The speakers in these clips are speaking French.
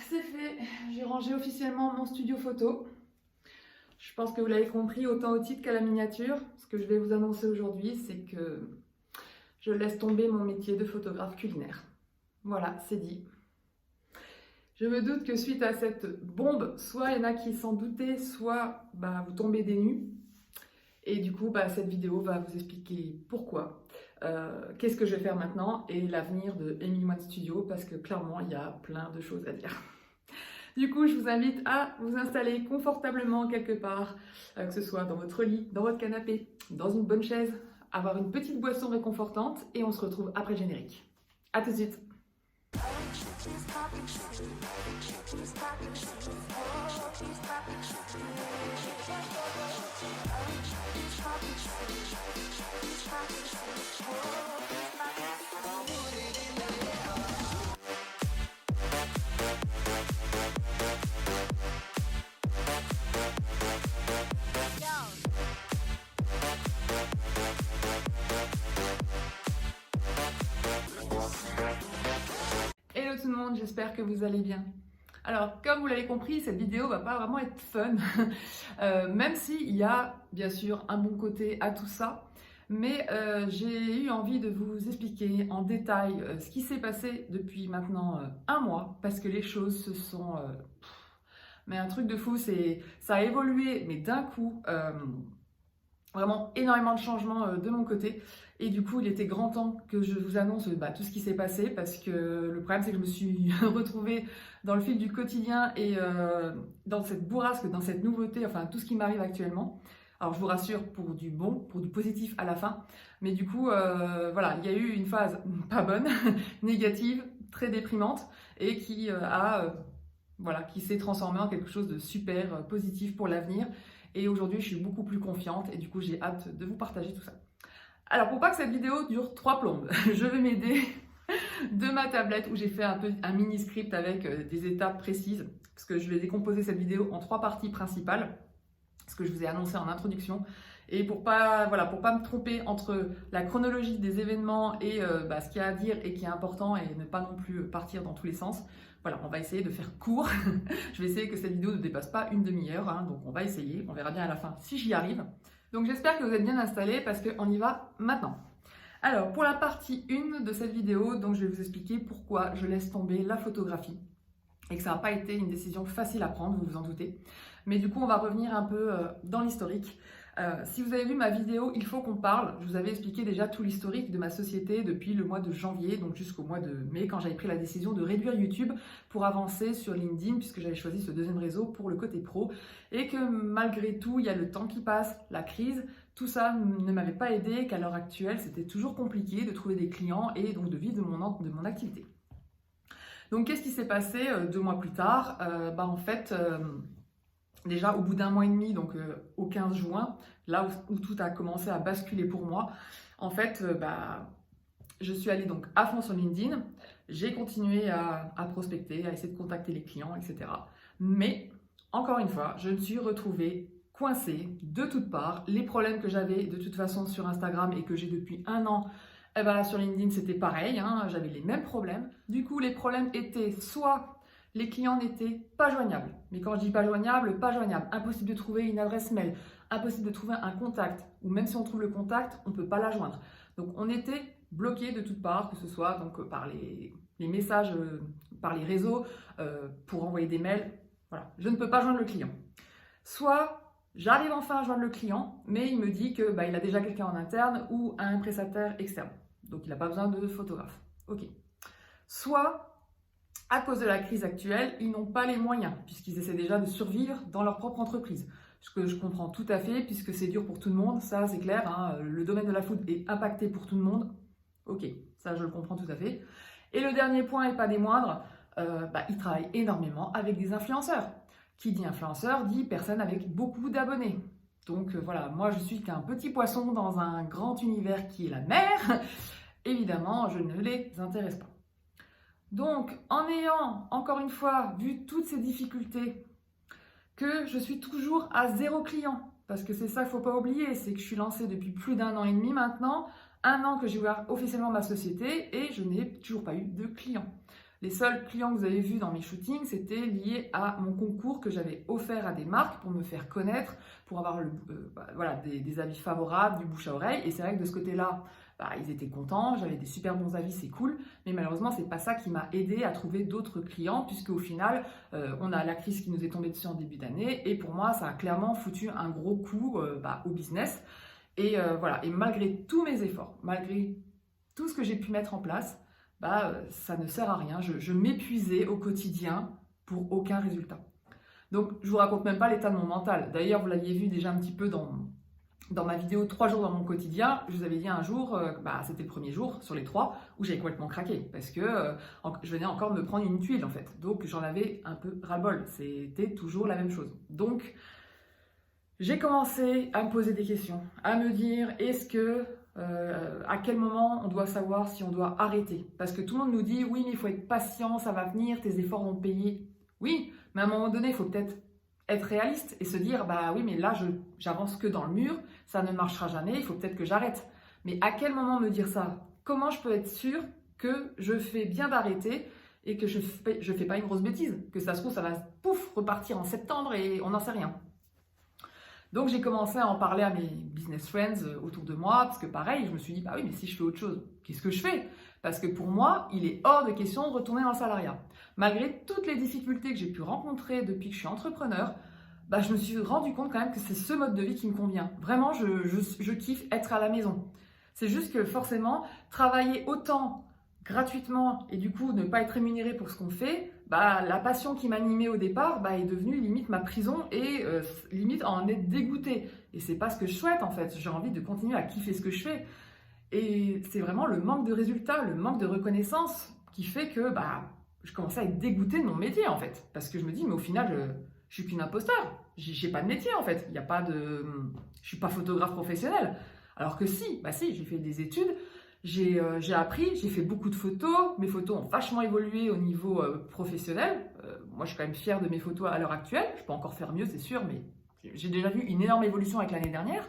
c'est fait. J'ai rangé officiellement mon studio photo. Je pense que vous l'avez compris autant au titre qu'à la miniature. Ce que je vais vous annoncer aujourd'hui, c'est que je laisse tomber mon métier de photographe culinaire. Voilà, c'est dit. Je me doute que suite à cette bombe, soit il y en a qui s'en doutaient, soit vous tombez des nues. Et du coup, cette vidéo va vous expliquer pourquoi, qu'est-ce que je vais faire maintenant et l'avenir de Emily Moine Studio, parce que clairement, il y a plein de choses à dire. Du coup, je vous invite à vous installer confortablement quelque part, que ce soit dans votre lit, dans votre canapé, dans une bonne chaise, avoir une petite boisson réconfortante et on se retrouve après le générique. A tout de suite. Hello tout le monde, j'espère que vous allez bien. Alors, comme vous l'avez compris, cette vidéo va pas vraiment être fun, même s'il y a bien sûr un bon côté à tout ça, mais j'ai eu envie de vous expliquer en détail ce qui s'est passé depuis maintenant un mois, parce que les choses se sont... mais un truc de fou, ça a évolué, mais d'un coup... Vraiment énormément de changements de mon côté et du coup il était grand temps que je vous annonce tout ce qui s'est passé parce que le problème c'est que je me suis retrouvée dans le fil du quotidien et dans cette bourrasque, dans cette nouveauté, enfin tout ce qui m'arrive actuellement. Alors je vous rassure pour du bon, pour du positif à la fin, mais du coup voilà, il y a eu une phase pas bonne, négative, très déprimante et qui qui s'est transformée en quelque chose de super positif pour l'avenir. Et aujourd'hui, je suis beaucoup plus confiante et du coup, j'ai hâte de vous partager tout ça. Alors, pour pas que cette vidéo dure 3 plombes, je vais m'aider de ma tablette où j'ai fait un mini script avec des étapes précises parce que je vais décomposer cette vidéo en 3 parties principales, ce que je vous ai annoncé en introduction. Et pour pas me tromper entre la chronologie des événements et ce qu'il y a à dire et qui est important et ne pas non plus partir dans tous les sens. Voilà, on va essayer de faire court. Je vais essayer que cette vidéo ne dépasse pas une demi-heure, donc on va essayer. On verra bien à la fin si j'y arrive. Donc j'espère que vous êtes bien installés parce qu'on y va maintenant. Alors pour la partie 1 de cette vidéo, donc je vais vous expliquer pourquoi je laisse tomber la photographie et que ça n'a pas été une décision facile à prendre, vous vous en doutez. Mais du coup, on va revenir un peu dans l'historique. Si vous avez vu ma vidéo Il faut qu'on parle, je vous avais expliqué déjà tout l'historique de ma société depuis le mois de janvier, donc jusqu'au mois de mai, quand j'avais pris la décision de réduire YouTube pour avancer sur LinkedIn, puisque j'avais choisi ce deuxième réseau pour le côté pro, et que malgré tout, il y a le temps qui passe, la crise, tout ça ne m'avait pas aidé, qu'à l'heure actuelle, c'était toujours compliqué de trouver des clients et donc de vivre de mon activité. Donc qu'est-ce qui s'est passé 2 mois plus tard? Déjà, au bout d'un mois et demi, donc au 15 juin, là où tout a commencé à basculer pour moi, en fait, je suis allée donc à fond sur LinkedIn, j'ai continué à prospecter, à essayer de contacter les clients, etc. Mais, encore une fois, je me suis retrouvée coincée de toutes parts. Les problèmes que j'avais de toute façon sur Instagram et que j'ai depuis un an, sur LinkedIn, c'était pareil, j'avais les mêmes problèmes. Du coup, les problèmes étaient soit les clients n'étaient pas joignables. Mais quand je dis pas joignable, impossible de trouver une adresse mail, impossible de trouver un contact, ou même si on trouve le contact, on ne peut pas la joindre. Donc on était bloqué de toutes parts, que ce soit donc, par les messages, par les réseaux, pour envoyer des mails. Voilà, je ne peux pas joindre le client. Soit j'arrive enfin à joindre le client, mais il me dit que il a déjà quelqu'un en interne ou un prestataire externe. Donc il n'a pas besoin de photographe. Ok. Soit à cause de la crise actuelle, ils n'ont pas les moyens, puisqu'ils essaient déjà de survivre dans leur propre entreprise. Ce que je comprends tout à fait, puisque c'est dur pour tout le monde, ça c'est clair, le domaine de la food est impacté pour tout le monde. Ok, ça je le comprends tout à fait. Et le dernier point, et pas des moindres, ils travaillent énormément avec des influenceurs. Qui dit influenceur, dit personne avec beaucoup d'abonnés. Donc voilà, moi je suis qu'un petit poisson dans un grand univers qui est la mer. Évidemment, je ne les intéresse pas. Donc, en ayant, encore une fois, vu toutes ces difficultés, que je suis toujours à 0 client, parce que c'est ça qu'il ne faut pas oublier, c'est que je suis lancée depuis plus d'1 an et demi maintenant, 1 an que j'ai ouvert officiellement ma société et je n'ai toujours pas eu de clients. Les seuls clients que vous avez vus dans mes shootings, c'était lié à mon concours que j'avais offert à des marques pour me faire connaître, pour avoir voilà, des avis favorables, du bouche à oreille. Et c'est vrai que de ce côté-là, ils étaient contents, j'avais des super bons avis, c'est cool. Mais malheureusement, c'est pas ça qui m'a aidé à trouver d'autres clients, puisque au final, on a la crise qui nous est tombée dessus en début d'année. Et pour moi, ça a clairement foutu un gros coup au business. Et voilà, et malgré tous mes efforts, malgré tout ce que j'ai pu mettre en place, ça ne sert à rien. Je m'épuisais au quotidien pour aucun résultat. Donc, je vous raconte même pas l'état de mon mental. D'ailleurs, vous l'aviez vu déjà un petit peu dans ma vidéo 3 jours dans mon quotidien. Je vous avais dit un jour, c'était le premier jour sur les 3 où j'avais complètement craqué parce que je venais encore de me prendre une tuile en fait. Donc, j'en avais un peu ras-le-bol. C'était toujours la même chose. Donc, j'ai commencé à me poser des questions, à me dire est-ce que à quel moment on doit savoir si on doit arrêter? Parce que tout le monde nous dit oui, mais il faut être patient, ça va venir, tes efforts vont payer. Oui, mais à un moment donné, il faut peut-être être réaliste et se dire oui, mais là, j'avance que dans le mur, ça ne marchera jamais, il faut peut-être que j'arrête. Mais à quel moment me dire ça? Comment je peux être sûre que je fais bien d'arrêter et que je fais pas une grosse bêtise? Que ça se trouve, ça va repartir en septembre et on n'en sait rien. Donc, j'ai commencé à en parler à mes business friends autour de moi, parce que pareil, je me suis dit, oui, mais si je fais autre chose, qu'est-ce que je fais? Parce que pour moi, il est hors de question de retourner dans le salariat. Malgré toutes les difficultés que j'ai pu rencontrer depuis que je suis entrepreneur, je me suis rendu compte quand même que c'est ce mode de vie qui me convient. Vraiment, je kiffe être à la maison. C'est juste que forcément, travailler autant gratuitement et du coup ne pas être rémunéré pour ce qu'on fait, la passion qui m'animait au départ est devenue limite ma prison et limite en être dégoûtée. Et c'est pas ce que je souhaite en fait. J'ai envie de continuer à kiffer ce que je fais. Et c'est vraiment le manque de résultats, le manque de reconnaissance qui fait que je commençais à être dégoûtée de mon métier en fait. Parce que je me dis mais au final je suis qu'une imposteur. J'ai pas de métier en fait. Il y a pas de, je suis pas photographe professionnel. Alors que si, j'ai fait des études. J'ai appris, j'ai fait beaucoup de photos. Mes photos ont vachement évolué au niveau professionnel. Moi, je suis quand même fière de mes photos à l'heure actuelle. Je peux encore faire mieux, c'est sûr, mais j'ai déjà vu une énorme évolution avec l'année dernière.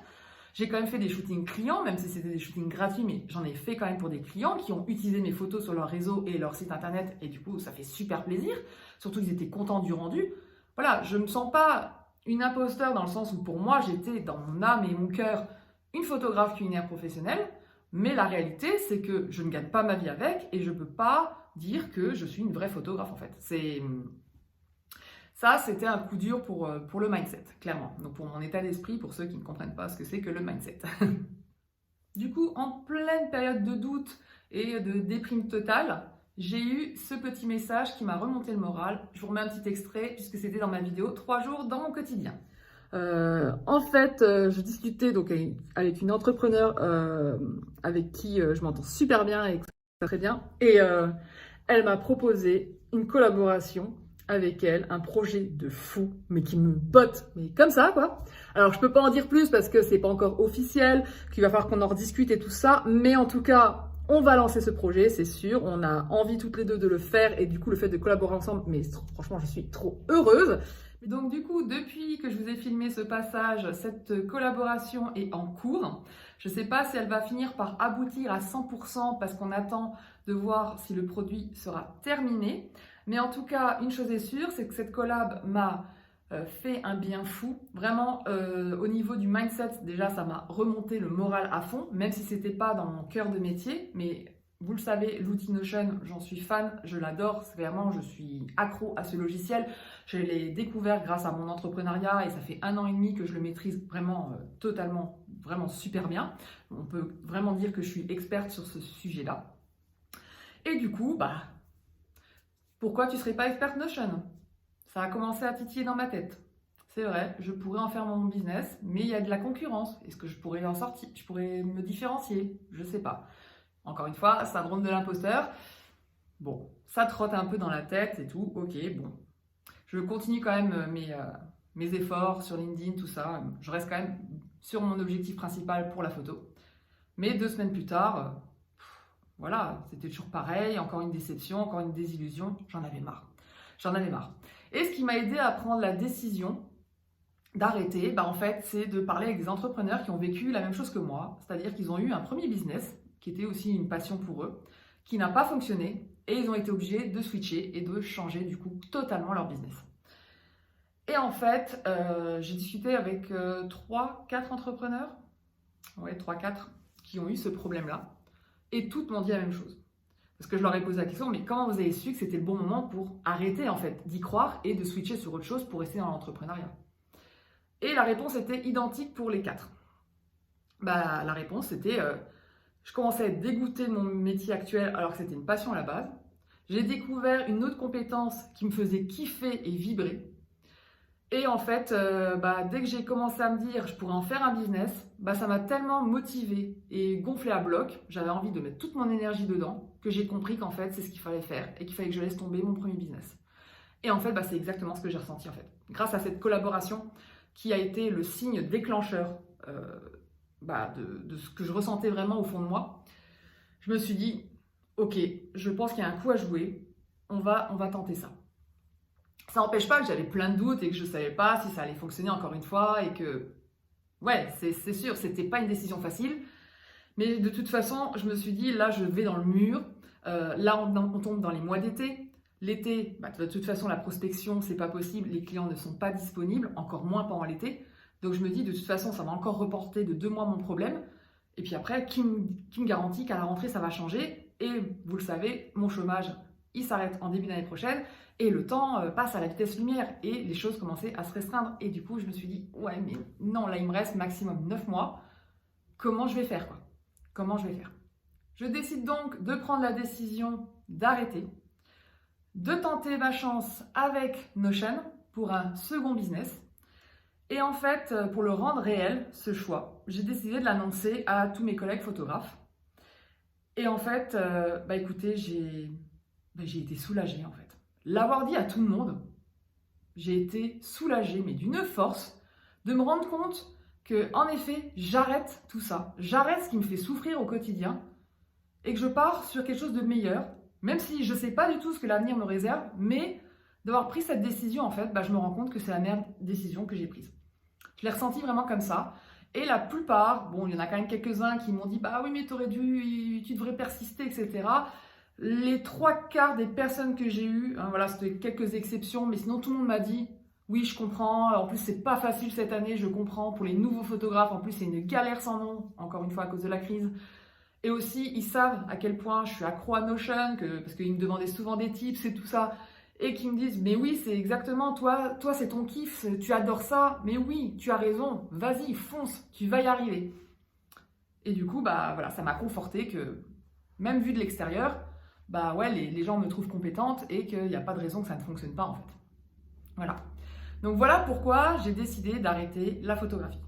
J'ai quand même fait des shootings clients, même si c'était des shootings gratuits, mais j'en ai fait quand même pour des clients qui ont utilisé mes photos sur leur réseau et leur site internet. Et du coup, ça fait super plaisir. Surtout qu'ils étaient contents du rendu. Voilà, je ne me sens pas une imposteur dans le sens où pour moi, j'étais dans mon âme et mon cœur une photographe culinaire professionnelle. Mais la réalité, c'est que je ne gagne pas ma vie avec et je ne peux pas dire que je suis une vraie photographe en fait. Ça, c'était un coup dur pour le mindset, clairement. Donc pour mon état d'esprit, pour ceux qui ne comprennent pas ce que c'est que le mindset. Du coup, en pleine période de doute et de déprime totale, j'ai eu ce petit message qui m'a remonté le moral. Je vous remets un petit extrait puisque c'était dans ma vidéo 3 jours dans mon quotidien. Je discutais donc avec une entrepreneure avec qui je m'entends super bien et que ça va très bien. Et elle m'a proposé une collaboration avec elle, un projet de fou, mais qui me botte, mais comme ça quoi. Alors je peux pas en dire plus parce que c'est pas encore officiel, qu'il va falloir qu'on en rediscute et tout ça, mais en tout cas, on va lancer ce projet, c'est sûr. On a envie toutes les deux de le faire et du coup le fait de collaborer ensemble, mais franchement je suis trop heureuse. Donc du coup, depuis que je vous ai filmé ce passage, cette collaboration est en cours. Je ne sais pas si elle va finir par aboutir à 100% parce qu'on attend de voir si le produit sera terminé. Mais en tout cas, une chose est sûre, c'est que cette collab m'a fait un bien fou. Vraiment, au niveau du mindset, déjà, ça m'a remonté le moral à fond, même si ce n'était pas dans mon cœur de métier. Mais vous le savez, l'outil Notion, j'en suis fan, je l'adore, clairement, je suis accro à ce logiciel. Je l'ai découvert grâce à mon entrepreneuriat et ça fait 1 an et demi que je le maîtrise vraiment totalement, vraiment super bien. On peut vraiment dire que je suis experte sur ce sujet-là. Et du coup, pourquoi tu ne serais pas experte Notion? Ça a commencé à titiller dans ma tête. C'est vrai, je pourrais en faire mon business, mais il y a de la concurrence. Est-ce que je pourrais en sortir? Je pourrais me différencier? Je ne sais pas. Encore une fois, syndrome de l'imposteur. Bon, ça trotte un peu dans la tête et tout. Ok, bon. Je continue quand même mes efforts sur LinkedIn, tout ça. Je reste quand même sur mon objectif principal pour la photo. Mais 2 semaines plus tard, voilà, c'était toujours pareil. Encore une déception, encore une désillusion. J'en avais marre. Et ce qui m'a aidé à prendre la décision d'arrêter, en fait, c'est de parler avec des entrepreneurs qui ont vécu la même chose que moi. C'est-à-dire qu'ils ont eu un premier business qui était aussi une passion pour eux, qui n'a pas fonctionné et ils ont été obligés de switcher et de changer du coup totalement leur business. Et en fait, j'ai discuté avec 3-4 entrepreneurs, ouais 3-4, qui ont eu ce problème-là et toutes m'ont dit la même chose. Parce que je leur ai posé la question, mais comment vous avez su que c'était le bon moment pour arrêter en fait d'y croire et de switcher sur autre chose pour rester dans l'entrepreneuriat? Et la réponse était identique pour les 4. La réponse c'était, je commençais à être dégoûtée de mon métier actuel alors que c'était une passion à la base. J'ai découvert une autre compétence qui me faisait kiffer et vibrer. Et en fait, dès que j'ai commencé à me dire je pourrais en faire un business, ça m'a tellement motivée et gonflé à bloc, j'avais envie de mettre toute mon énergie dedans, que j'ai compris qu'en fait c'est ce qu'il fallait faire et qu'il fallait que je laisse tomber mon premier business. Et en fait, c'est exactement ce que j'ai ressenti en fait. Grâce à cette collaboration qui a été le signe déclencheur de ce que je ressentais vraiment au fond de moi, je me suis dit, ok, je pense qu'il y a un coup à jouer, on va tenter ça. Ça n'empêche pas que j'avais plein de doutes et que je ne savais pas si ça allait fonctionner encore une fois et que, ouais, c'est sûr, c'était pas une décision facile. Mais de toute façon, je me suis dit, là, je vais dans le mur. Là, on tombe dans les mois d'été. L'été, de toute façon, la prospection, c'est pas possible. Les clients ne sont pas disponibles, encore moins pendant l'été. Donc, je me dis, de toute façon, ça va encore reporter de 2 mois mon problème. Et puis après, qui me garantit qu'à la rentrée, ça va changer? Et vous le savez, mon chômage, il s'arrête en début d'année prochaine. Et le temps passe à la vitesse lumière et les choses commençaient à se restreindre. Et du coup, je me suis dit, ouais, mais non, là, il me reste maximum 9 mois. Comment je vais faire, quoi? Comment je vais faire? Je décide donc de prendre la décision d'arrêter, de tenter ma chance avec Notion pour un second business. Et en fait, pour le rendre réel, ce choix, j'ai décidé de l'annoncer à tous mes collègues photographes. Et en fait, écoutez, j'ai été soulagée en fait. L'avoir dit à tout le monde, j'ai été soulagée, mais d'une force, de me rendre compte que, en effet, j'arrête tout ça. J'arrête ce qui me fait souffrir au quotidien et que je pars sur quelque chose de meilleur, même si je ne sais pas du tout ce que l'avenir me réserve, mais d'avoir pris cette décision, en fait, je me rends compte que c'est la meilleure décision que j'ai prise. Je l'ai ressenti vraiment comme ça. Et la plupart, bon, il y en a quand même quelques-uns qui m'ont dit « oui, mais tu devrais persister, etc. » Les 3/4 des personnes que j'ai eues, voilà, c'était quelques exceptions, mais sinon tout le monde m'a dit « Oui, je comprends, en plus c'est pas facile cette année, je comprends, pour les nouveaux photographes, en plus c'est une galère sans nom, encore une fois à cause de la crise. » Et aussi, ils savent à quel point je suis accro à Notion, parce qu'ils me demandaient souvent des tips et tout ça, et qui me disent « Mais oui, c'est exactement, toi c'est ton kiff, tu adores ça, mais oui, tu as raison, vas-y, fonce, tu vas y arriver. » Et du coup, voilà, ça m'a conforté que, même vu de l'extérieur, les gens me trouvent compétente et qu'il n'y a pas de raison que ça ne fonctionne pas en fait. Voilà. Donc voilà pourquoi j'ai décidé d'arrêter la photographie.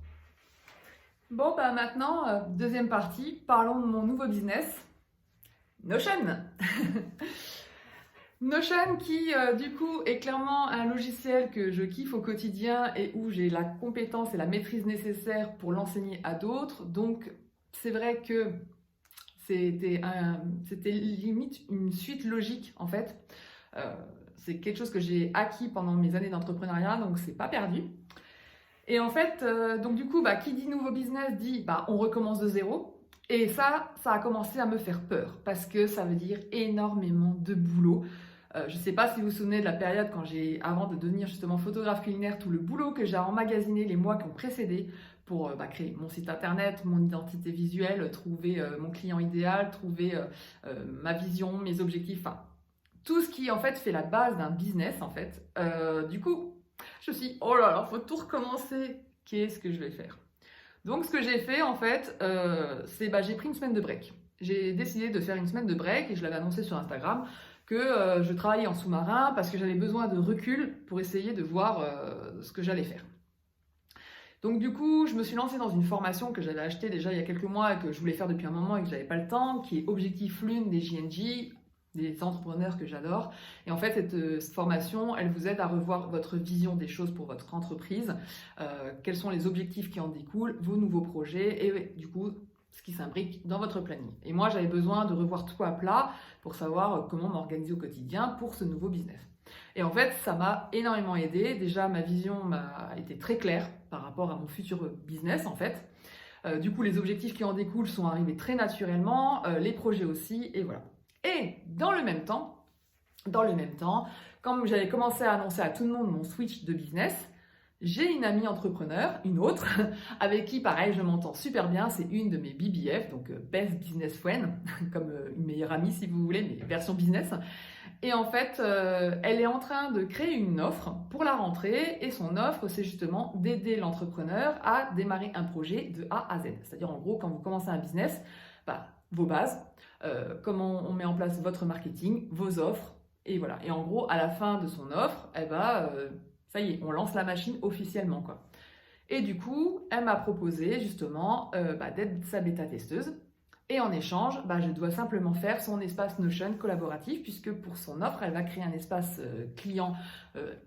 Bon, maintenant, deuxième partie, parlons de mon nouveau business, Notion. Notion qui, du coup, est clairement un logiciel que je kiffe au quotidien et où j'ai la compétence et la maîtrise nécessaire pour l'enseigner à d'autres. Donc, c'est vrai que c'était limite une suite logique, en fait. C'est quelque chose que j'ai acquis pendant mes années d'entrepreneuriat, donc c'est pas perdu. Et en fait, donc du coup, qui dit nouveau business dit on recommence de zéro. Et ça a commencé à me faire peur parce que ça veut dire énormément de boulot. Je ne sais pas si vous vous souvenez de la période avant de devenir justement photographe culinaire, tout le boulot que j'ai emmagasiné les mois qui ont précédé pour créer mon site internet, mon identité visuelle, trouver mon client idéal, trouver ma vision, mes objectifs, tout ce qui en fait fait la base d'un business en fait. Du coup, je me suis dit, oh là là, faut tout recommencer, qu'est-ce que je vais faire? Donc ce que j'ai fait en fait, c'est j'ai pris une semaine de break. J'ai décidé de faire une semaine de break et je l'avais annoncé sur Instagram que je travaillais en sous-marin parce que j'avais besoin de recul pour essayer de voir ce que j'allais faire. Donc du coup, je me suis lancée dans une formation que j'avais achetée déjà il y a quelques mois et que je voulais faire depuis un moment et que je n'avais pas le temps, qui est Objectif Lune des JNJ, des entrepreneurs que j'adore. Et en fait, cette formation, elle vous aide à revoir votre vision des choses pour votre entreprise, quels sont les objectifs qui en découlent, vos nouveaux projets et du coup, ce qui s'imbrique dans votre planning. Et moi, j'avais besoin de revoir tout à plat pour savoir comment m'organiser au quotidien pour ce nouveau business. Et en fait, ça m'a énormément aidé. Déjà, ma vision m'a été très claire par rapport à mon futur business, en fait. Du coup, les objectifs qui en découlent sont arrivés très naturellement, les projets aussi, et voilà. Et dans le même temps, comme j'avais commencé à annoncer à tout le monde mon switch de business, j'ai une amie entrepreneur, une autre, avec qui, pareil, je m'entends super bien. C'est une de mes BBF, donc Best Business Friend, comme une meilleure amie si vous voulez, mais version business. Et en fait, elle est en train de créer une offre pour la rentrée. Et son offre, c'est justement d'aider l'entrepreneur à démarrer un projet de A à Z. C'est-à-dire, en gros, quand vous commencez un business, vos bases, comment on met en place votre marketing, vos offres. Et voilà. Et en gros, à la fin de son offre, ça y est, on lance la machine officiellement, quoi. Et du coup, elle m'a proposé justement d'être sa bêta-testeuse. Et en échange, je dois simplement faire son espace Notion collaboratif, puisque pour son offre, elle va créer un espace client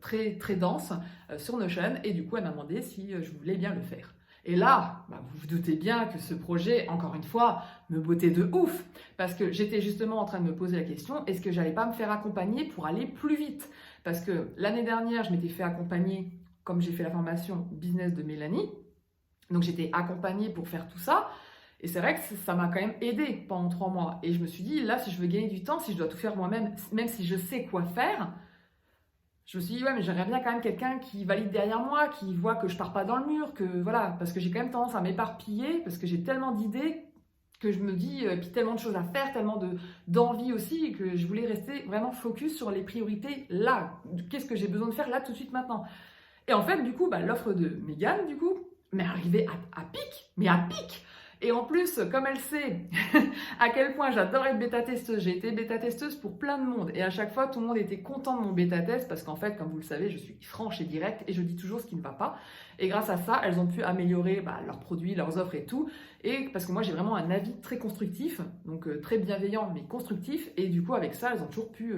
très, très dense sur Notion. Et du coup, elle m'a demandé si je voulais bien le faire. Et là, vous vous doutez bien que ce projet, encore une fois, me bottait de ouf. Parce que j'étais justement en train de me poser la question, est-ce que j'allais pas me faire accompagner pour aller plus vite? Parce que l'année dernière, je m'étais fait accompagner, comme j'ai fait la formation business de Mélanie. Donc j'étais accompagnée pour faire tout ça. Et c'est vrai que ça m'a quand même aidé pendant 3 mois. Et je me suis dit, là, si je veux gagner du temps, si je dois tout faire moi-même, même si je sais quoi faire, je me suis dit, ouais, mais j'aimerais bien quand même quelqu'un qui valide derrière moi, qui voit que je pars pas dans le mur, que voilà, parce que j'ai quand même tendance à m'éparpiller, parce que j'ai tellement d'idées que je me dis, puis tellement de choses à faire, tellement d'envie aussi, que je voulais rester vraiment focus sur les priorités là. Qu'est-ce que j'ai besoin de faire là tout de suite maintenant? Et en fait, du coup, l'offre de Mégane, du coup, m'est arrivée à pic, mais à pic. Et en plus, comme elle sait à quel point j'adore être bêta-testeuse, j'ai été bêta-testeuse pour plein de monde. Et à chaque fois, tout le monde était content de mon bêta-test parce qu'en fait, comme vous le savez, je suis franche et directe et je dis toujours ce qui ne va pas. Et grâce à ça, elles ont pu améliorer leurs produits, leurs offres et tout. Et parce que moi, j'ai vraiment un avis très constructif, donc très bienveillant mais constructif. Et du coup, avec ça, elles ont toujours pu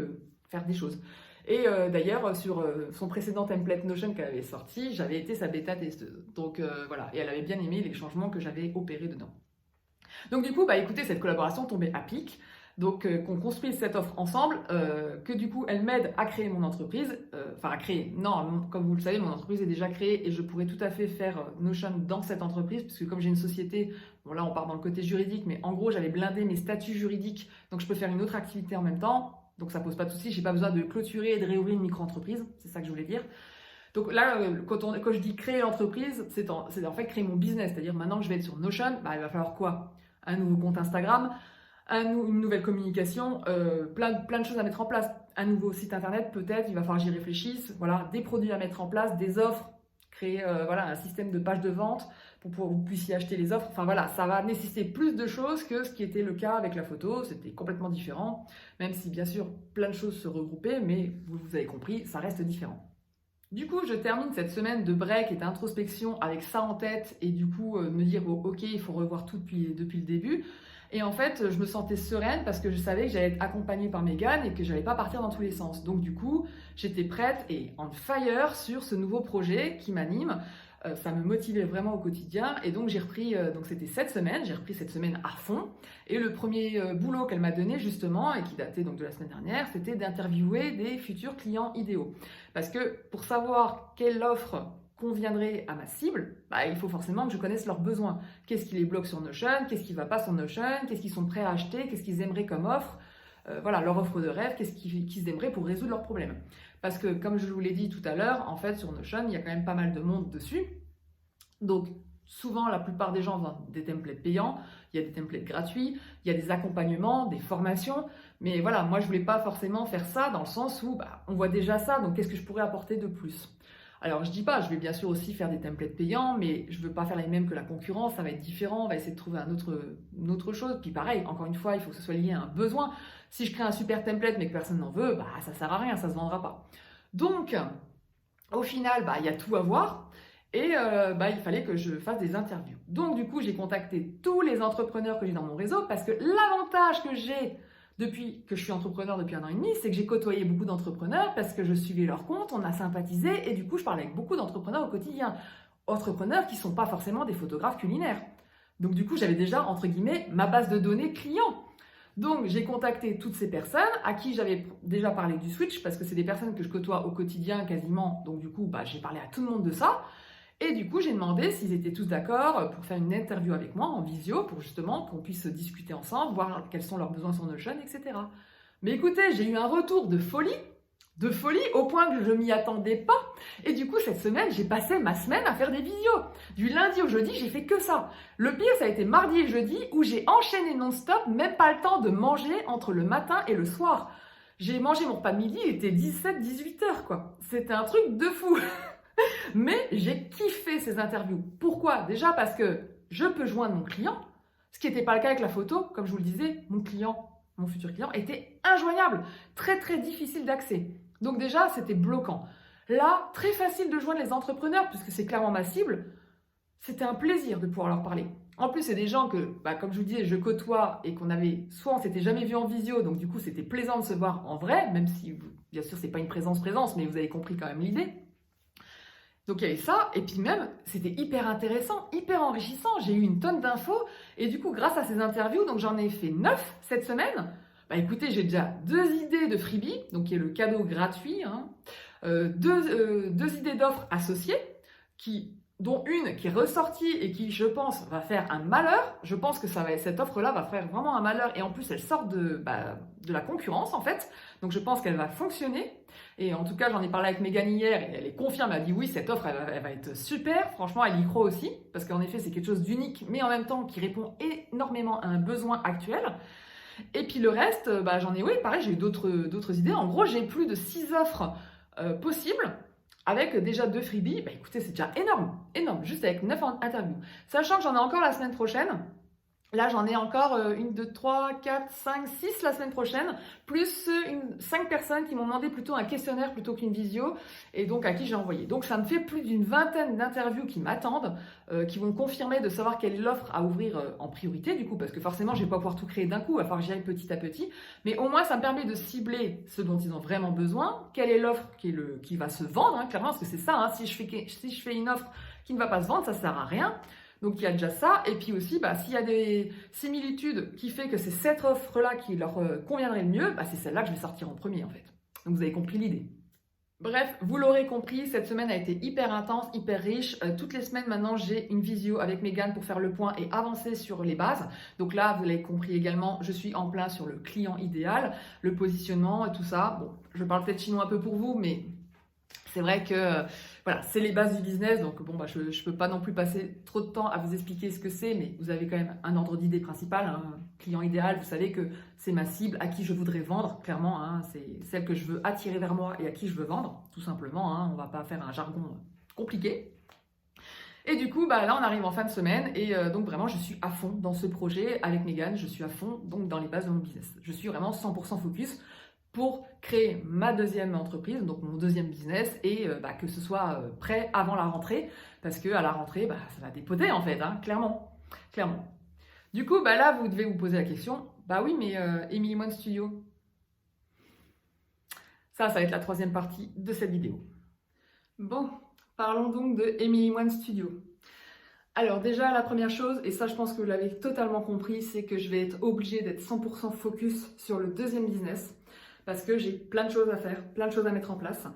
faire des choses. Et d'ailleurs, sur son précédent template Notion qu'elle avait sorti, j'avais été sa bêta-testeuse. Donc voilà, et elle avait bien aimé les changements que j'avais opérés dedans. Donc du coup, écoutez, cette collaboration tombait à pic. Donc qu'on construise cette offre ensemble, que du coup, elle m'aide à créer mon entreprise. Enfin, à créer, non, comme vous le savez, mon entreprise est déjà créée et je pourrais tout à fait faire Notion dans cette entreprise, puisque comme j'ai une société, bon là on part dans le côté juridique, mais en gros, j'avais blindé mes statuts juridiques, donc je peux faire une autre activité en même temps. Donc ça ne pose pas de souci, je n'ai pas besoin de clôturer et de réouvrir une micro-entreprise, c'est ça que je voulais dire. Donc là, quand je dis créer l'entreprise, c'est en fait créer mon business, c'est-à-dire maintenant que je vais être sur Notion, il va falloir quoi? Un nouveau compte Instagram, une nouvelle communication, plein de choses à mettre en place. Un nouveau site internet peut-être, il va falloir que j'y réfléchisse, voilà, des produits à mettre en place, des offres, créer un système de page de vente pour que vous puissiez acheter les offres. Enfin voilà, ça va nécessiter plus de choses que ce qui était le cas avec la photo. C'était complètement différent, même si bien sûr plein de choses se regroupaient, mais vous avez compris, ça reste différent. Du coup, je termine cette semaine de break et d'introspection avec ça en tête et du coup me dire ok, il faut revoir tout depuis le début. Et en fait, je me sentais sereine parce que je savais que j'allais être accompagnée par Mégane et que j'allais pas partir dans tous les sens. Donc du coup, j'étais prête et on fire sur ce nouveau projet qui m'anime. Ça me motivait vraiment au quotidien et donc j'ai repris, donc c'était cette semaine, j'ai repris cette semaine à fond et le premier boulot qu'elle m'a donné justement et qui datait donc de la semaine dernière, c'était d'interviewer des futurs clients idéaux. Parce que pour savoir quelle offre conviendrait à ma cible, il faut forcément que je connaisse leurs besoins. Qu'est-ce qui les bloque sur Notion, qu'est-ce qui ne va pas sur Notion, qu'est-ce qu'ils sont prêts à acheter, qu'est-ce qu'ils aimeraient comme offre, voilà, leur offre de rêve, qu'est-ce qu'ils aimeraient pour résoudre leurs problèmes. Parce que, comme je vous l'ai dit tout à l'heure, en fait, sur Notion, il y a quand même pas mal de monde dessus. Donc, souvent, la plupart des gens vendent des templates payants, il y a des templates gratuits, il y a des accompagnements, des formations. Mais voilà, moi, je voulais pas forcément faire ça dans le sens où on voit déjà ça, donc qu'est-ce que je pourrais apporter de plus? Alors, je dis pas, je vais bien sûr aussi faire des templates payants, mais je veux pas faire les mêmes que la concurrence, ça va être différent, on va essayer de trouver une autre chose. Puis pareil, encore une fois, il faut que ce soit lié à un besoin. Si je crée un super template mais que personne n'en veut, ça sert à rien, ça se vendra pas. Donc, au final, il y a tout à voir et il fallait que je fasse des interviews. Donc, du coup, j'ai contacté tous les entrepreneurs que j'ai dans mon réseau parce que l'avantage que j'ai depuis que je suis entrepreneur depuis 1 an et demi, c'est que j'ai côtoyé beaucoup d'entrepreneurs parce que je suivais leurs comptes, on a sympathisé et du coup, je parlais avec beaucoup d'entrepreneurs au quotidien. Entrepreneurs qui ne sont pas forcément des photographes culinaires. Donc, du coup, j'avais déjà, entre guillemets, ma base de données clients. Donc, j'ai contacté toutes ces personnes à qui j'avais déjà parlé du switch parce que c'est des personnes que je côtoie au quotidien quasiment. Donc, du coup, j'ai parlé à tout le monde de ça. Et du coup, j'ai demandé s'ils étaient tous d'accord pour faire une interview avec moi en visio, pour justement qu'on puisse discuter ensemble, voir quels sont leurs besoins sur Notion, etc. Mais écoutez, j'ai eu un retour de folie au point que je m'y attendais pas. Et du coup, cette semaine, j'ai passé ma semaine à faire des visios. Du lundi au jeudi, j'ai fait que ça. Le pire, ça a été mardi et jeudi où j'ai enchaîné non-stop, même pas le temps de manger entre le matin et le soir. J'ai mangé mon repas de midi, il était 17-18 heures, quoi. C'était un truc de fou. Mais j'ai kiffé ces interviews. Pourquoi? Déjà parce que je peux joindre mon client, ce qui n'était pas le cas avec la photo. Comme je vous le disais, mon futur client, était injoignable, très très difficile d'accès. Donc déjà, c'était bloquant. Là, très facile de joindre les entrepreneurs, puisque c'est clairement ma cible. C'était un plaisir de pouvoir leur parler. En plus, c'est des gens que, comme je vous disais, je côtoie et soit on s'était jamais vu en visio, donc du coup, c'était plaisant de se voir en vrai, même si, bien sûr, c'est pas une présence, mais vous avez compris quand même l'idée. Donc il y avait ça, et puis même, c'était hyper intéressant, hyper enrichissant. J'ai eu une tonne d'infos, et du coup, grâce à ces interviews, donc j'en ai fait 9 cette semaine. Écoutez, j'ai déjà 2 idées de freebie, donc qui est le cadeau gratuit, deux idées d'offres associées, dont une qui est ressortie et qui, je pense, va faire un malheur. Je pense que cette offre-là va faire vraiment un malheur, et en plus, elle sort de la concurrence, en fait. Donc je pense qu'elle va fonctionner. Et en tout cas, j'en ai parlé avec Mégane hier, et elle est confirme, elle m'a dit oui, cette offre, elle va être super. Franchement, elle y croit aussi, parce qu'en effet, c'est quelque chose d'unique, mais en même temps qui répond énormément à un besoin actuel. Et puis le reste, j'en ai, oui, pareil, j'ai eu d'autres idées. En gros, j'ai plus de 6 offres possibles, avec déjà 2 freebies. Écoutez, c'est déjà énorme, juste avec 9 interviews. Sachant que j'en ai encore la semaine prochaine. Là, j'en ai encore 1, 2, 3, 4, 5, 6 la semaine prochaine, plus 5 personnes qui m'ont demandé plutôt un questionnaire plutôt qu'une visio, et donc à qui j'ai envoyé. Donc ça me fait plus d'une vingtaine d'interviews qui m'attendent, qui vont confirmer de savoir quelle est l'offre à ouvrir en priorité, du coup, parce que forcément, je ne vais pas pouvoir tout créer d'un coup, il va falloir que j'y aille petit à petit, mais au moins, ça me permet de cibler ce dont ils ont vraiment besoin, quelle est l'offre qui va se vendre, clairement, parce que c'est ça, si je fais une offre qui ne va pas se vendre, ça ne sert à rien. Donc il y a déjà ça, et puis aussi s'il y a des similitudes qui fait que c'est cette offre-là qui leur conviendrait le mieux, c'est celle-là que je vais sortir en premier en fait. Donc vous avez compris l'idée. Bref, vous l'aurez compris, cette semaine a été hyper intense, hyper riche. Toutes les semaines maintenant, j'ai une visio avec Mégane pour faire le point et avancer sur les bases. Donc là, vous l'avez compris également, je suis en plein sur le client idéal, le positionnement et tout ça. Bon, je parle peut-être chinois un peu pour vous, mais c'est vrai que voilà, c'est les bases du business, donc je ne peux pas non plus passer trop de temps à vous expliquer ce que c'est, mais vous avez quand même un ordre d'idée principal. Client idéal, vous savez que c'est ma cible, à qui je voudrais vendre, clairement, c'est celle que je veux attirer vers moi et à qui je veux vendre, tout simplement. On ne va pas faire un jargon compliqué. Et du coup, là, on arrive en fin de semaine, et donc vraiment, je suis à fond dans ce projet avec Mégane, je suis à fond donc dans les bases de mon business. Je suis vraiment 100% focus pour créer ma deuxième entreprise, donc mon deuxième business, et que ce soit prêt avant la rentrée, parce qu'à la rentrée, ça va dépoter en fait, clairement. Du coup, là, vous devez vous poser la question, oui, mais Emily One Studio, ça va être la 3e partie de cette vidéo. Bon, parlons donc de Emily One Studio. Alors déjà, la première chose, et ça je pense que vous l'avez totalement compris, c'est que je vais être obligée d'être 100% focus sur le deuxième business, parce que j'ai plein de choses à faire, plein de choses à mettre en place,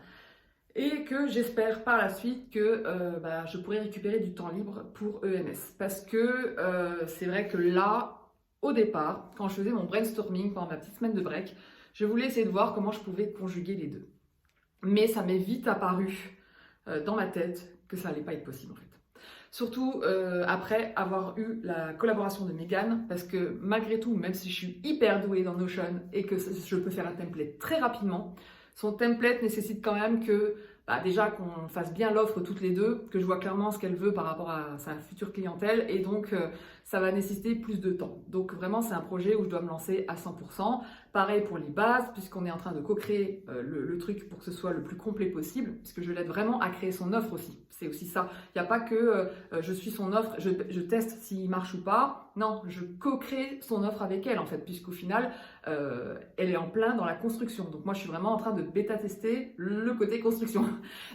et que j'espère par la suite que je pourrai récupérer du temps libre pour EMS. Parce que c'est vrai que là, au départ, quand je faisais mon brainstorming pendant ma petite semaine de break, je voulais essayer de voir comment je pouvais conjuguer les deux. Mais ça m'est vite apparu dans ma tête que ça n'allait pas être possible en fait. Surtout après avoir eu la collaboration de Mégane, parce que malgré tout, même si je suis hyper douée dans Notion et que je peux faire un template très rapidement, son template nécessite quand même que déjà qu'on fasse bien l'offre toutes les deux, que je vois clairement ce qu'elle veut par rapport à sa future clientèle, et donc ça va nécessiter plus de temps. Donc vraiment, c'est un projet où je dois me lancer à 100%. Pareil pour les bases, puisqu'on est en train de co-créer le truc pour que ce soit le plus complet possible, puisque je l'aide vraiment à créer son offre aussi. C'est aussi ça. Il n'y a pas que je suis son offre, je teste s'il marche ou pas. Non, je co-crée son offre avec elle en fait, puisqu'au final, elle est en plein dans la construction. Donc moi, je suis vraiment en train de bêta-tester le côté construction.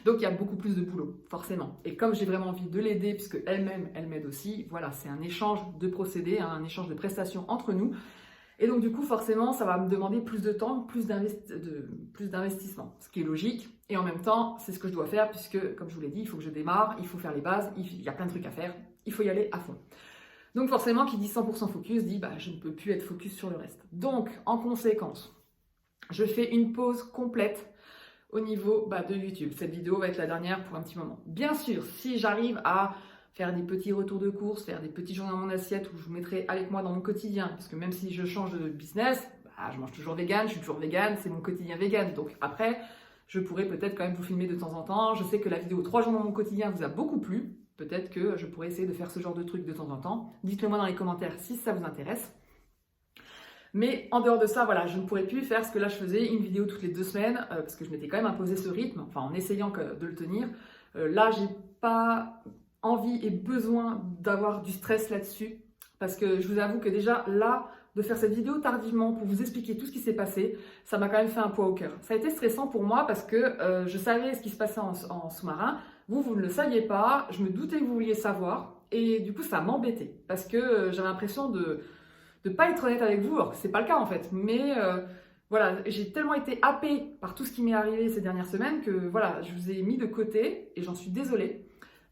Donc il y a beaucoup plus de boulot, forcément. Et comme j'ai vraiment envie de l'aider, puisque elle-même, elle m'aide aussi, voilà, c'est un échange de procédés, un échange de prestations entre nous. Et donc du coup, forcément, ça va me demander plus de temps, plus d'investissement, ce qui est logique. Et en même temps, c'est ce que je dois faire puisque, comme je vous l'ai dit, il faut que je démarre, il faut faire les bases, il y a plein de trucs à faire, il faut y aller à fond. Donc forcément, qui dit 100% focus dit je ne peux plus être focus sur le reste. Donc, en conséquence, je fais une pause complète au niveau de YouTube. Cette vidéo va être la dernière pour un petit moment. Bien sûr, si j'arrive à faire des petits retours de course, faire des petits jours dans mon assiette où je vous mettrai avec moi dans mon quotidien, parce que même si je change de business, je mange toujours vegan, je suis toujours vegan, c'est mon quotidien vegan. Donc après, je pourrais peut-être quand même vous filmer de temps en temps. Je sais que la vidéo 3 jours dans mon quotidien vous a beaucoup plu. Peut-être que je pourrais essayer de faire ce genre de truc de temps en temps. Dites-le moi dans les commentaires si ça vous intéresse. Mais en dehors de ça, voilà, je ne pourrais plus faire ce que là je faisais, une vidéo toutes les 2 semaines, parce que je m'étais quand même imposé ce rythme, enfin en essayant de le tenir. Là, j'ai pas envie et besoin d'avoir du stress là-dessus, parce que je vous avoue que déjà là, de faire cette vidéo tardivement pour vous expliquer tout ce qui s'est passé, ça m'a quand même fait un poids au cœur. Ça a été stressant pour moi parce que je savais ce qui se passait en sous-marin. Vous ne le saviez pas, je me doutais que vous vouliez savoir, et du coup ça m'embêtait, parce que j'avais l'impression de ne pas être honnête avec vous, alors que c'est pas le cas en fait. Mais voilà, j'ai tellement été happée par tout ce qui m'est arrivé ces dernières semaines que voilà, je vous ai mis de côté et j'en suis désolée.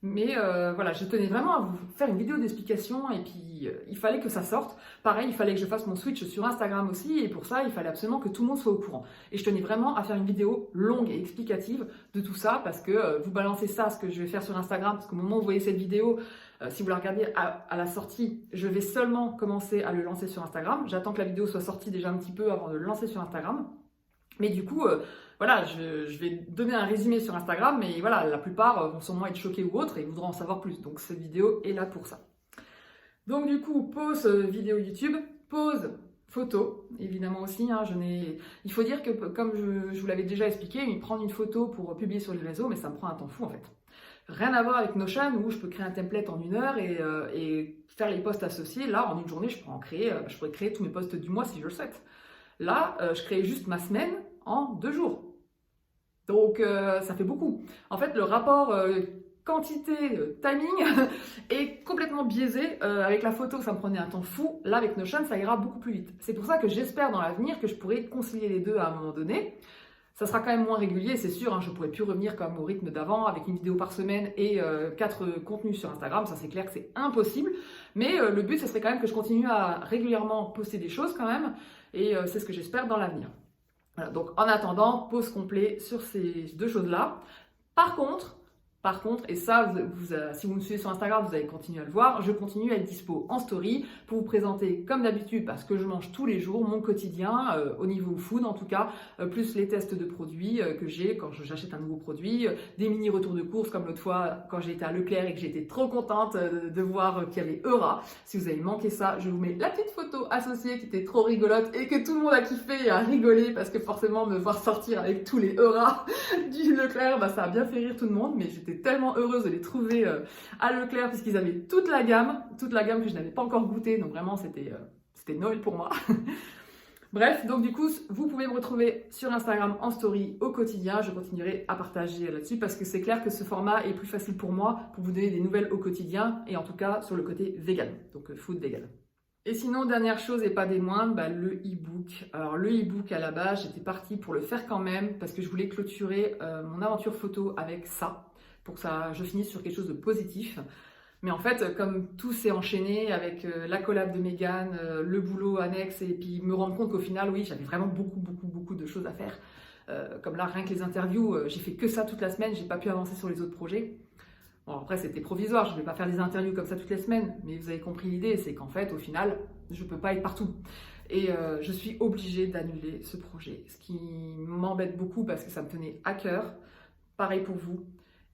Mais voilà, je tenais vraiment à vous faire une vidéo d'explication et puis il fallait que ça sorte. Pareil, il fallait que je fasse mon switch sur Instagram aussi et pour ça, il fallait absolument que tout le monde soit au courant. Et je tenais vraiment à faire une vidéo longue et explicative de tout ça parce que vous balancez ça, ce que je vais faire sur Instagram, parce qu'au moment où vous voyez cette vidéo, si vous la regardez à la sortie, je vais seulement commencer à le lancer sur Instagram. J'attends que la vidéo soit sortie déjà un petit peu avant de le lancer sur Instagram. Mais du coup, voilà, je vais donner un résumé sur Instagram, mais voilà, la plupart vont sûrement être choqués ou autres et voudront en savoir plus. Donc cette vidéo est là pour ça. Donc du coup, pause vidéo YouTube, pause photo, évidemment aussi. Il faut dire que, comme je vous l'avais déjà expliqué, prendre une photo pour publier sur les réseaux, mais ça me prend un temps fou en fait. Rien à voir avec Notion où je peux créer un template en 1 heure et faire les posts associés. Là, en une journée, je pourrais créer tous mes posts du mois si je le souhaite. Là, je crée juste ma semaine en 2 jours. Donc, ça fait beaucoup. En fait, le rapport quantité-timing est complètement biaisé. Avec la photo, ça me prenait un temps fou. Là, avec Notion, ça ira beaucoup plus vite. C'est pour ça que j'espère dans l'avenir que je pourrai concilier les deux à un moment donné. Ça sera quand même moins régulier, c'est sûr. Je ne pourrai plus revenir comme au rythme d'avant, avec une vidéo par semaine et 4 contenus sur Instagram. Ça, c'est clair que c'est impossible. Mais le but, ce serait quand même que je continue à régulièrement poster des choses quand même. Et c'est ce que j'espère dans l'avenir. Voilà, donc en attendant, pause complet sur ces 2 choses-là. Par contre, et ça, si vous me suivez sur Instagram, vous allez continuer à le voir, je continue à être dispo en story pour vous présenter, comme d'habitude, parce que je mange tous les jours, mon quotidien, au niveau food en tout cas, plus les tests de produits que j'ai quand j'achète un nouveau produit, des mini retours de course, comme l'autre fois quand j'ai été à Leclerc et que j'étais trop contente de voir qu'il y avait Eura. Si vous avez manqué ça, je vous mets la petite photo associée qui était trop rigolote et que tout le monde a kiffé et a rigolé parce que forcément me voir sortir avec tous les Eura du Leclerc, ça a bien fait rire tout le monde, mais j'étais tellement heureuse de les trouver à Leclerc parce qu'ils avaient toute la gamme que je n'avais pas encore goûtée, donc vraiment c'était Noël pour moi. Bref, donc du coup, vous pouvez me retrouver sur Instagram en story au quotidien. Je continuerai à partager là-dessus parce que c'est clair que ce format est plus facile pour moi pour vous donner des nouvelles au quotidien et en tout cas sur le côté vegan, donc food vegan. Et sinon, dernière chose et pas des moindres, le e-book. Alors le e-book à la base, j'étais partie pour le faire quand même parce que je voulais clôturer mon aventure photo avec ça, pour que je finisse sur quelque chose de positif. Mais en fait, comme tout s'est enchaîné avec la collab de Mégane, le boulot annexe, et puis me rendre compte qu'au final, oui, j'avais vraiment beaucoup de choses à faire. Comme là, rien que les interviews, j'ai fait que ça toute la semaine, j'ai pas pu avancer sur les autres projets. Bon, après, c'était provisoire, je ne vais pas faire des interviews comme ça toutes les semaines, mais vous avez compris l'idée, c'est qu'en fait, au final, je ne peux pas être partout. Et je suis obligée d'annuler ce projet, ce qui m'embête beaucoup parce que ça me tenait à cœur. Pareil pour vous.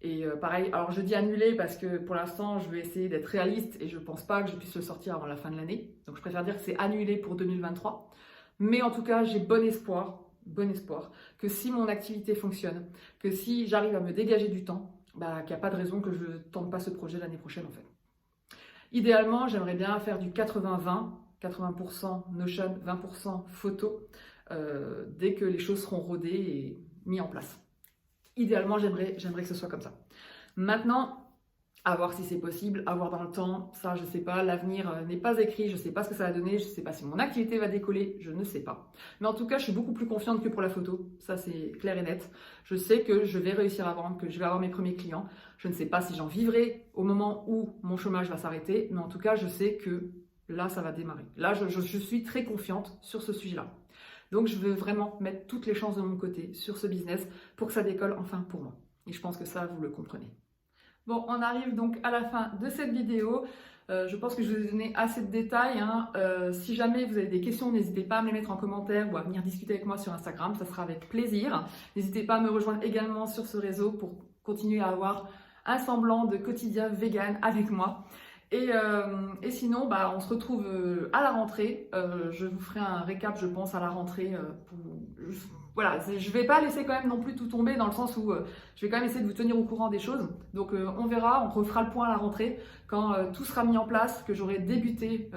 Et pareil, alors je dis annuler parce que pour l'instant, je vais essayer d'être réaliste et je ne pense pas que je puisse le sortir avant la fin de l'année. Donc je préfère dire que c'est annulé pour 2023. Mais en tout cas, j'ai bon espoir que si mon activité fonctionne, que si j'arrive à me dégager du temps, qu'il n'y a pas de raison que je ne tente pas ce projet l'année prochaine en fait. Idéalement, j'aimerais bien faire du 80-20, 80% Notion, 20% photo, dès que les choses seront rodées et mises en place. Idéalement, j'aimerais que ce soit comme ça. Maintenant, À voir si c'est possible, à voir dans le temps, ça je sais pas, l'avenir n'est pas écrit, je sais pas ce que ça va donner, je sais pas si mon activité va décoller, je ne sais pas. Mais en tout cas, je suis beaucoup plus confiante que pour la photo, ça c'est clair et net. Je sais que je vais réussir à vendre, que je vais avoir mes premiers clients. Je ne sais pas si j'en vivrai au moment où mon chômage va s'arrêter, mais en tout cas, je sais que là, ça va démarrer. Là, je suis très confiante sur ce sujet-là. Donc, je veux vraiment mettre toutes les chances de mon côté sur ce business pour que ça décolle enfin pour moi. Et je pense que ça, vous le comprenez. Bon, on arrive donc à la fin de cette vidéo. Je pense que je vous ai donné assez de détails, hein. Si jamais vous avez des questions, n'hésitez pas à me les mettre en commentaire ou à venir discuter avec moi sur Instagram, ça sera avec plaisir. N'hésitez pas à me rejoindre également sur ce réseau pour continuer à avoir un semblant de quotidien vegan avec moi. Et sinon, on se retrouve à la rentrée. Je vous ferai un récap, je pense, à la rentrée. Voilà, je ne vais pas laisser quand même non plus tout tomber dans le sens où je vais quand même essayer de vous tenir au courant des choses. Donc on verra, on refera le point à la rentrée quand tout sera mis en place, que j'aurai débuté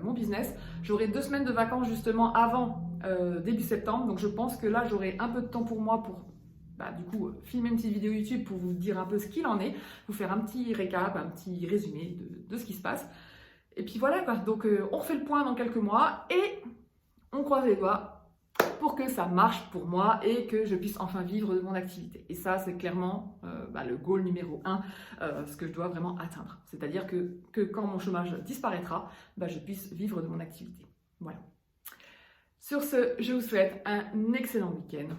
mon business. J'aurai 2 semaines de vacances justement avant début septembre. Donc je pense que là, j'aurai un peu de temps pour moi pour filmer une petite vidéo YouTube pour vous dire un peu ce qu'il en est, vous faire un petit récap, un petit résumé de ce qui se passe. Et puis voilà quoi, donc on refait le point dans quelques mois et on croise les doigts pour que ça marche pour moi et que je puisse enfin vivre de mon activité. Et ça, c'est clairement le goal numéro 1, ce que je dois vraiment atteindre. C'est-à-dire que quand mon chômage disparaîtra, je puisse vivre de mon activité. Voilà. Sur ce, je vous souhaite un excellent week-end.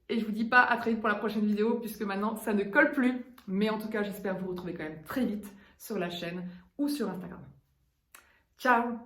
Et je vous dis pas à très vite pour la prochaine vidéo puisque maintenant ça ne colle plus. Mais en tout cas, j'espère vous retrouver quand même très vite sur la chaîne ou sur Instagram. Ciao!